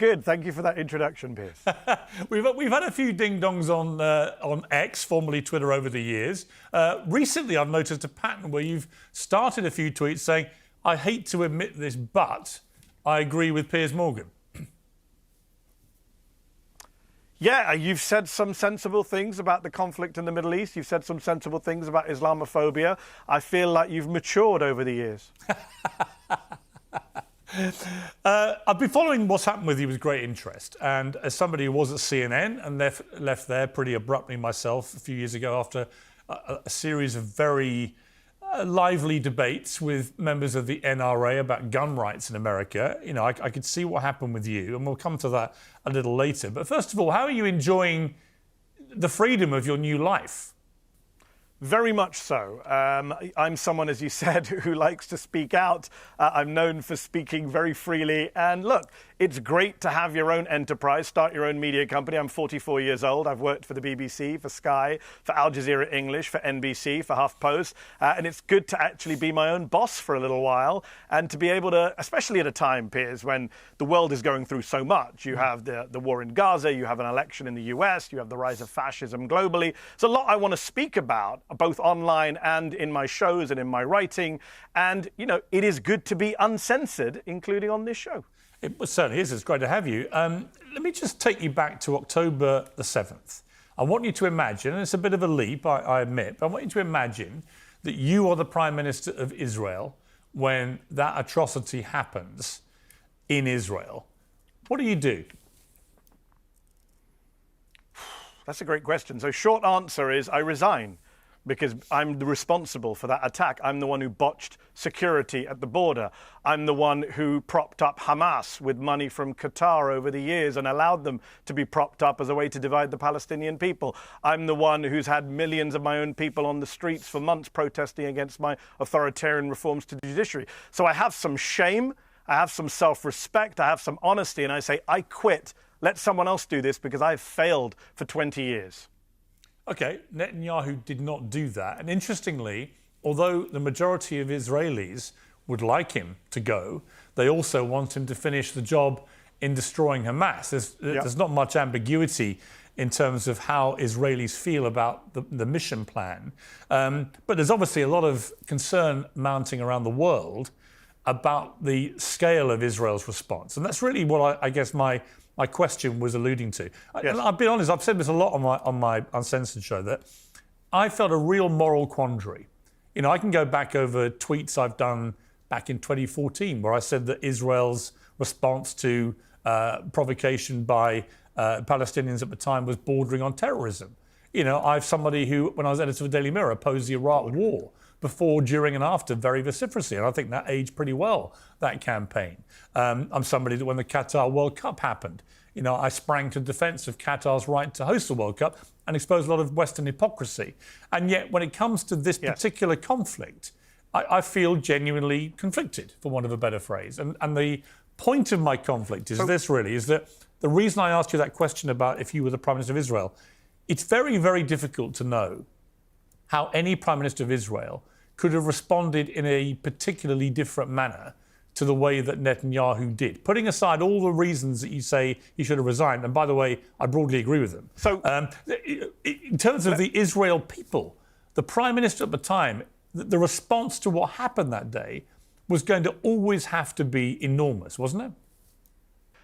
Good. Thank you for that introduction, Piers. We've had a few ding-dongs on X, formerly Twitter, over the years. Recently, I've noticed a pattern where you've started a few tweets saying, I hate to admit this, but I agree with Piers Morgan. Yeah, you've said some sensible things about the conflict in the Middle East. You've said some sensible things about Islamophobia. I feel like you've matured over the years. I've been following what's happened with you with great interest. And as somebody who was at CNN and left there pretty abruptly myself a few years ago after a series of very lively debates with members of the NRA about gun rights in America, you know, I could see what happened with you, and we'll come to that a little later. But first of all, how are you enjoying the freedom of your new life? Very much so. I'm someone, as you said, who likes to speak out. I'm known for speaking very freely. And look, it's great to have your own enterprise, start your own media company. I'm 44 years old. I've worked for the BBC, for Sky, for Al Jazeera English, for NBC, for HuffPost. And it's good to actually be my own boss for a little while and to be able to, especially at a time, Piers, when the world is going through so much. You have the war in Gaza, you have an election in the US, you have the rise of fascism globally. There's a lot I want to speak about, both online and in my shows and in my writing. And, you know, it is good to be uncensored, including on this show. It certainly is. It's great to have you. Let me just take you back to October the 7th. I want you to imagine, and it's a bit of a leap, I admit, but I want you to imagine that you are the Prime Minister of Israel when that atrocity happens in Israel. What do you do? That's a great question. So short answer is I resign, because I'm responsible for that attack. I'm the one who botched security at the border. I'm the one who propped up Hamas with money from Qatar over the years and allowed them to be propped up as a way to divide the Palestinian people. I'm the one who's had millions of my own people on the streets for months protesting against my authoritarian reforms to the judiciary. So I have some shame, I have some self-respect, I have some honesty, and I say, I quit. Let someone else do this because I've failed for 20 years. OK, Netanyahu did not do that. And interestingly, although the majority of Israelis would like him to go, they also want him to finish the job in destroying Hamas. There's not much ambiguity in terms of how Israelis feel about the mission plan. But there's obviously a lot of concern mounting around the world about the scale of Israel's response. And that's really what I guess my question was alluding to. Yes. I'll be honest, I've said this a lot on my Uncensored show, that I felt a real moral quandary. You know, I can go back over tweets I've done back in 2014 where I said that Israel's response to provocation by Palestinians at the time was bordering on terrorism. You know, I'm somebody who, when I was editor of the Daily Mirror, opposed the Iraq War before, during and after very vociferously. And I think that aged pretty well, that campaign. I'm somebody that when the Qatar World Cup happened, you know, I sprang to defence of Qatar's right to host the World Cup and exposed a lot of Western hypocrisy. And yet, when it comes to this particular conflict, I feel genuinely conflicted, for want of a better phrase. And the point of my conflict is this, really, is that the reason I asked you that question about if you were the Prime Minister of Israel, it's very, very difficult to know how any Prime Minister of Israel could have responded in a particularly different manner to the way that Netanyahu did. Putting aside all the reasons that you say he should have resigned, and by the way, I broadly agree with them. So, in terms of the Israel people, the Prime Minister at the time, the response to what happened that day was going to always have to be enormous, wasn't it?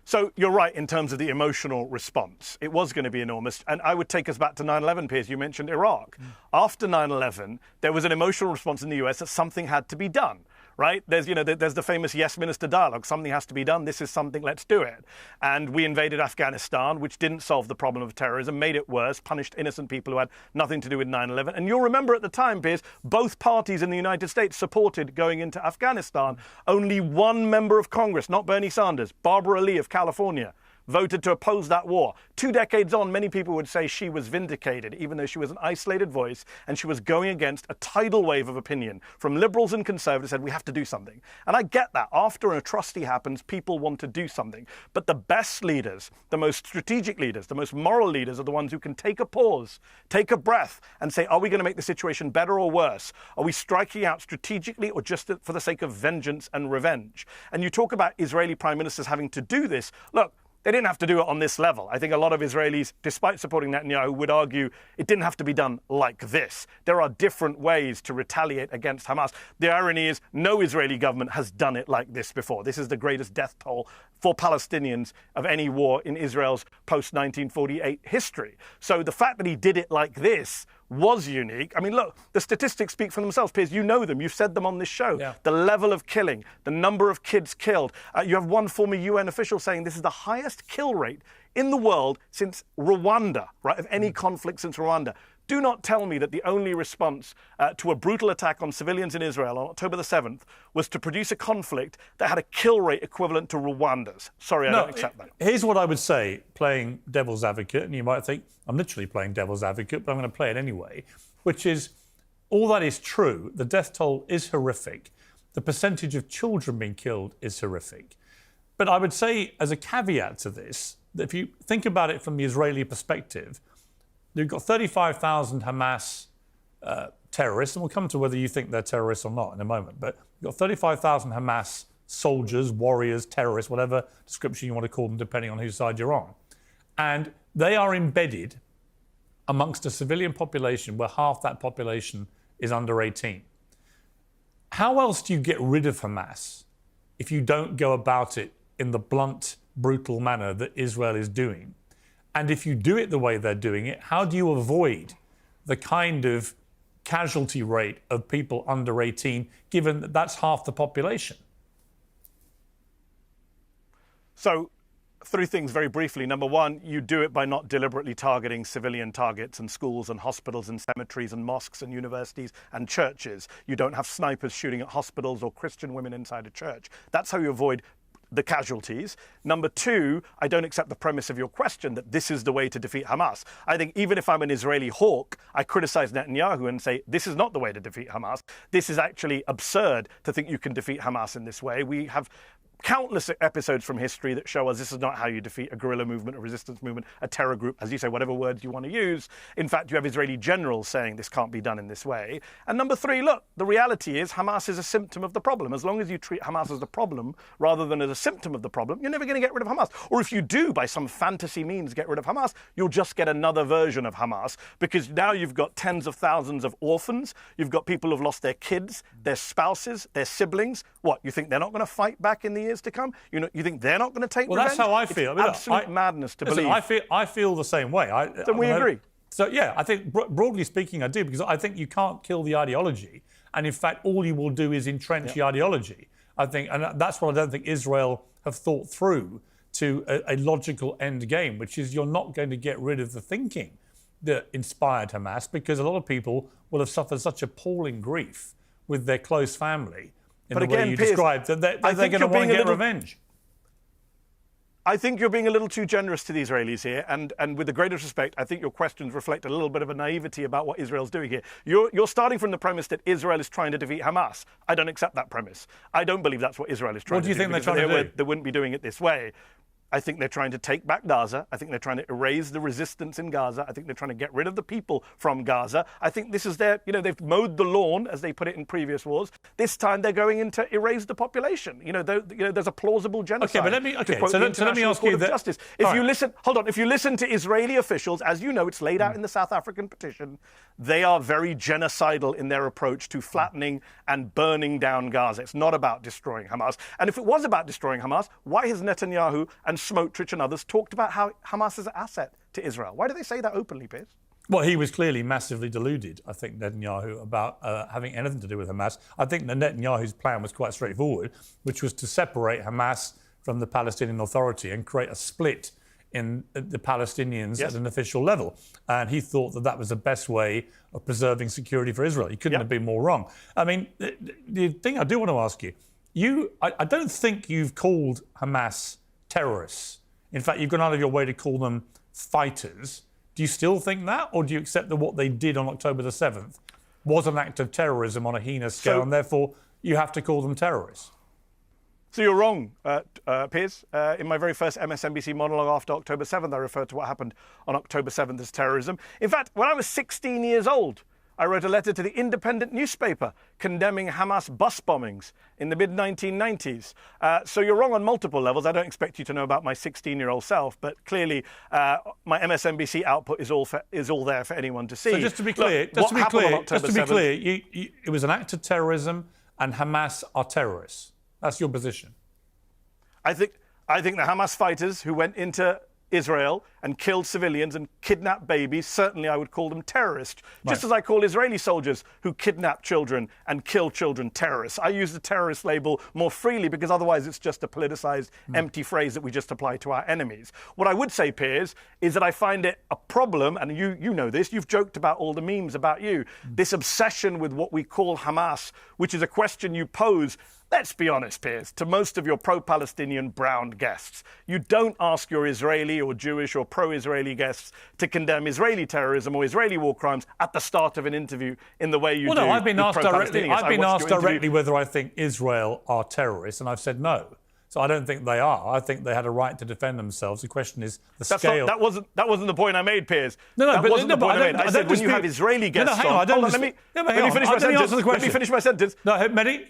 So you're right in terms of the emotional response. It was going to be enormous. And I would take us back to 9/11, Piers. You mentioned Iraq. After 9/11, there was an emotional response in the US that something had to be done. Right? There's the famous Yes Minister dialogue. Something has to be done. This is something. Let's do it. And we invaded Afghanistan, which didn't solve the problem of terrorism, made it worse, punished innocent people who had nothing to do with 9/11. And you'll remember at the time, Piers, both parties in the United States supported going into Afghanistan. Only one member of Congress, not Bernie Sanders, Barbara Lee of California, voted to oppose that war. 2 decades on, many people would say she was vindicated, even though she was an isolated voice and she was going against a tidal wave of opinion from liberals and conservatives who said, we have to do something. And I get that. After an atrocity happens, people want to do something. But the best leaders, the most strategic leaders, the most moral leaders are the ones who can take a pause, take a breath and say, are we going to make the situation better or worse? Are we striking out strategically or just for the sake of vengeance and revenge? And you talk about Israeli prime ministers having to do this. Look, They didn't have to do it on this level. I think a lot of Israelis, despite supporting Netanyahu, would argue it didn't have to be done like this. There are different ways to retaliate against Hamas. The irony is no Israeli government has done it like this before. This is the greatest death toll for Palestinians of any war in Israel's post-1948 history. So the fact that he did it like this was unique. I mean, look, the statistics speak for themselves. Piers, you know them. You've said them on this show. Yeah. The level of killing, the number of kids killed. You have one former UN official saying this is the highest kill rate in the world since Rwanda, right, of any conflict since Rwanda. Do not tell me that the only response to a brutal attack on civilians in Israel on October the 7th was to produce a conflict that had a kill rate equivalent to Rwanda's. Sorry, I don't accept that. Here's what I would say, playing devil's advocate, and you might think, I'm literally playing devil's advocate, but I'm going to play it anyway, which is, all that is true. The death toll is horrific. The percentage of children being killed is horrific. But I would say, as a caveat to this, that if you think about it from the Israeli perspective, you've got 35,000 Hamas terrorists, and we'll come to whether you think they're terrorists or not in a moment, but you've got 35,000 Hamas soldiers, warriors, terrorists, whatever description you want to call them, depending on whose side you're on. And they are embedded amongst a civilian population where half that population is under 18. How else do you get rid of Hamas if you don't go about it in the blunt, brutal manner that Israel is doing? And if you do it the way they're doing it, how do you avoid the kind of casualty rate of people under 18, given that that's half the population? So, three things very briefly. Number one, you do it by not deliberately targeting civilian targets and schools and hospitals and cemeteries and mosques and universities and churches. You don't have snipers shooting at hospitals or Christian women inside a church. That's how you avoid the casualties. Number two, I don't accept the premise of your question that this is the way to defeat Hamas. I think even if I'm an Israeli hawk, I criticize Netanyahu and say, this is not the way to defeat Hamas. This is actually absurd to think you can defeat Hamas in this way. We have countless episodes from history that show us this is not how you defeat a guerrilla movement, a resistance movement, a terror group, as you say, whatever words you want to use. In fact, you have Israeli generals saying this can't be done in this way. And number three, look, the reality is Hamas is a symptom of the problem. As long as you treat Hamas as a problem rather than as a symptom of the problem, you're never going to get rid of Hamas. Or if you do, by some fantasy means, get rid of Hamas, you'll just get another version of Hamas, because now you've got tens of thousands of orphans. You've got people who've lost their kids, their spouses, their siblings. What, you think they're not going to fight back in the years to come? You think they're not going to take revenge? Well, that's how I feel. It's absolute madness to believe. I feel the same way. Then we agree. So, yeah, I think, broadly speaking, I do, because I think you can't kill the ideology. And, in fact, all you will do is entrench the ideology. I think, and that's what I don't think Israel have thought through to a logical end game, which is you're not going to get rid of the thinking that inspired Hamas, because a lot of people will have suffered such appalling grief with their close family in the way you described, that they're going to want to get revenge. I think you're being a little too generous to the Israelis here, and with the greatest respect, I think your questions reflect a little bit of a naivety about what Israel's doing here. You're starting from the premise that Israel is trying to defeat Hamas. I don't accept that premise. I don't believe that's what Israel is trying to do. What do you think they're trying to do? They wouldn't be doing it this way. I think they're trying to take back Gaza. I think they're trying to erase the resistance in Gaza. I think they're trying to get rid of the people from Gaza. I think this is they've mowed the lawn, as they put it in previous wars. This time they're going in to erase the population. There's a plausible genocide. Okay, but let me ask you that. If you listen to Israeli officials, as you know, it's laid out in the South African petition, they are very genocidal in their approach to flattening and burning down Gaza. It's not about destroying Hamas. And if it was about destroying Hamas, why has Netanyahu and Smotrich and others talked about how Hamas is an asset to Israel? Why do they say that openly, Piers? Well, he was clearly massively deluded, I think, Netanyahu, about having anything to do with Hamas. I think that Netanyahu's plan was quite straightforward, which was to separate Hamas from the Palestinian Authority and create a split in the Palestinians at an official level. And he thought that that was the best way of preserving security for Israel. He couldn't have been more wrong. I mean, the thing I do want to ask you, I don't think you've called Hamas terrorists. In fact, you've gone out of your way to call them fighters. Do you still think that, or do you accept that what they did on October the 7th was an act of terrorism on a heinous scale, and therefore you have to call them terrorists? So you're wrong, Piers. In my very first MSNBC monologue after October 7th, I referred to what happened on October 7th as terrorism. In fact, when I was 16 years old, I wrote a letter to the Independent newspaper condemning Hamas bus bombings in the mid-1990s. So you're wrong on multiple levels. I don't expect you to know about my 16-year-old self, but clearly my MSNBC output is all there for anyone to see. So just to be clear, it was an act of terrorism, and Hamas are terrorists. That's your position. I think the Hamas fighters who went into Israel and killed civilians and kidnapped babies, certainly I would call them terrorists, just as I call Israeli soldiers who kidnap children and kill children terrorists. I use the terrorist label more freely because otherwise it's just a politicized, empty phrase that we just apply to our enemies. What I would say, Piers, is that I find it a problem, and you know this, you've joked about all the memes about you, this obsession with what we call Hamas, which is a question you pose. Let's be honest, Piers, to most of your pro-Palestinian brown guests. You don't ask your Israeli or Jewish or pro-Israeli guests to condemn Israeli terrorism or Israeli war crimes at the start of an interview in the way you do. Well, no, I've been asked directly. I've been asked directly whether I think Israel are terrorists, and I've said no. So I don't think they are. I think they had a right to defend themselves. The question is the scale. That wasn't the point I made, Piers. That wasn't the point I made. I said when you have Israeli guests on. Hold on, let me finish my sentence. Let me answer the question. Let me finish my sentence. No, Mehdi,